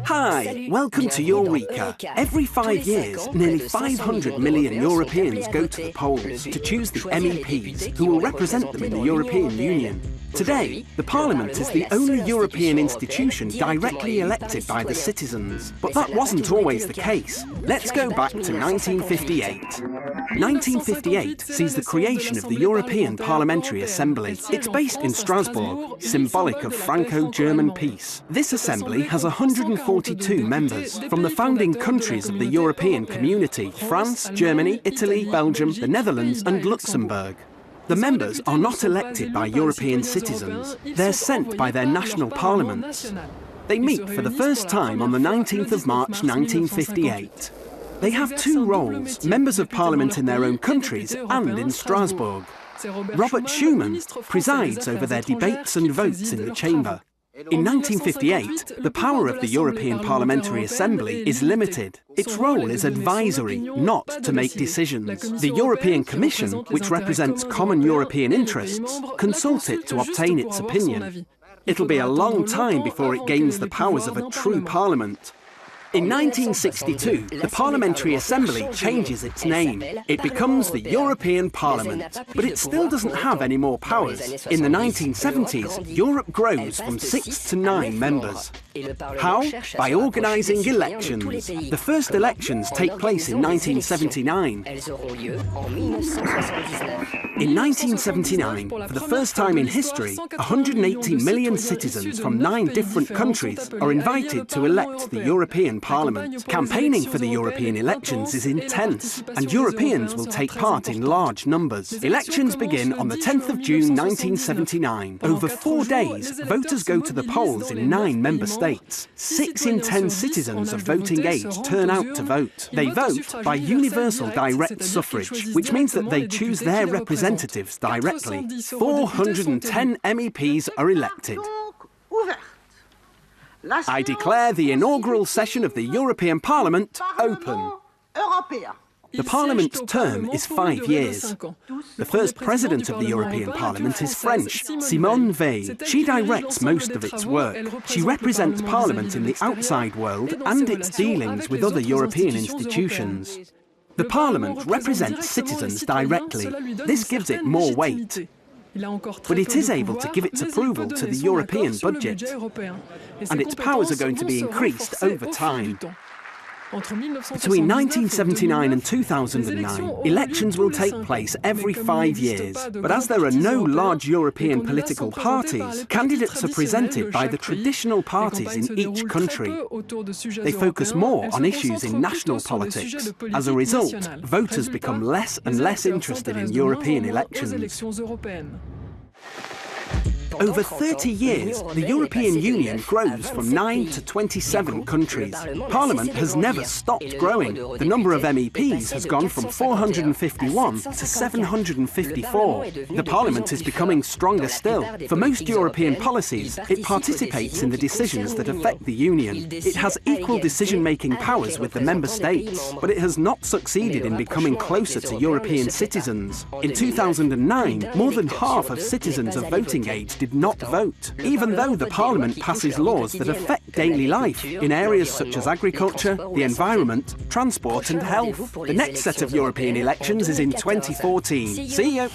Hi, welcome to Eureka. Every 5 years, nearly 500 million Europeans go to the polls to choose the MEPs who will represent them in the European Union. Today, the Parliament is the only European institution directly elected by the citizens. But that wasn't always the case. Let's go back to 1958. 1958 sees the creation of the European Parliamentary Assembly. It's based in Strasbourg, symbolic of Franco-German peace. This assembly has 142 members from the founding countries of the European Community: France, Germany, Italy, Belgium, the Netherlands and Luxembourg. The members are not elected by European citizens. They're sent by their national parliaments. They meet for the first time on the 19th of March 1958. They have two roles, members of parliament in their own countries and in Strasbourg. Robert Schuman presides over their debates and votes in the chamber. In 1958, the power of the European Parliamentary Assembly is limited. Its role is advisory, not to make decisions. The European Commission, which represents common European interests, consults it to obtain its opinion. It'll be a long time before it gains the powers of a true parliament. In 1962, the Parliamentary Assembly changes its name. It becomes the European Parliament, but it still doesn't have any more powers. In the 1970s, Europe grows from 6 to 9 members. How? By organising elections. The first elections take place in 1979. In 1979, for the first time in history, 180 million citizens from 9 different countries are invited to elect the European Parliament. Campaigning for the European elections is intense, and Europeans will take part in large numbers. Elections begin on the 10th of June 1979. Over 4 days, voters go to the polls in 9 member states. 6 in 10 citizens of voting age turn out to vote. They vote by universal direct suffrage, which means that they choose their representatives directly. 410 MEPs are elected. I declare the inaugural session of the European Parliament open. The Parliament's term is 5 years. The first president of the European Parliament is French, Simone Veil. She directs most of its work. She represents Parliament in the outside world and its dealings with other European institutions. The Parliament represents citizens directly. This gives it more weight. But it is able to give its approval to the European budget, and its powers are going to be increased over time. Between 1979 and 2009, elections will take place every 5 years. But as there are no large European political parties, candidates are presented by the traditional parties in each country. They focus more on issues in national politics. As a result, voters become less and less interested in European elections. Over 30 years, the European Union grows from 9 to 27 countries. Parliament has never stopped growing. The number of MEPs has gone from 451 to 754. The Parliament is becoming stronger still. For most European policies, it participates in the decisions that affect the Union. It has equal decision-making powers with the member states, but it has not succeeded in becoming closer to European citizens. In 2009, more than half of citizens of voting age did not vote, even though the Parliament passes laws that affect daily life in areas such as agriculture, the environment, transport and health. The next set of European elections is in 2014. See you!